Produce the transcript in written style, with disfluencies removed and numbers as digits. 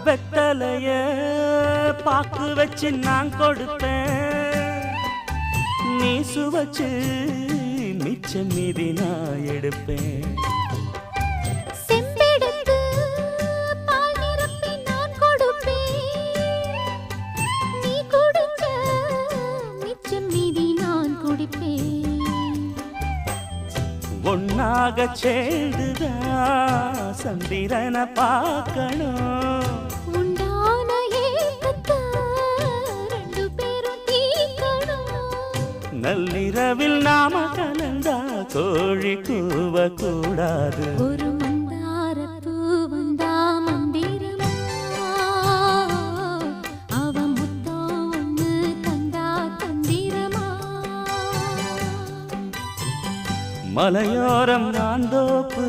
வெத்தலைய பாக்கு வச்சு நான் கொடுப்பேன், நீ சுவச்சு மிச்சம் மீதி நான் எடுப்பேன். செம்பெடுத்து பால் நிரப்பி நான் கொடுப்பேன், நீ குடிச்ச மிச்சம் மீதி நான் குடிப்பேன். ஒன்னாக சேர்ந்துதான் சந்திரனை பார்க்கணும், உண்டான ஏக்கத்தை ரெண்டு பேரும் தீர்க்கணும். நள்ளிரவில் நாம கலந்தா கோழி கூவ கூடாது. ஒரு மந்தாரப்பூ வந்தா மந்திரமா, அவ முத்தம் ஒண்ணு தந்தா தந்திரமா. மலையோரம் நான் தோப்பு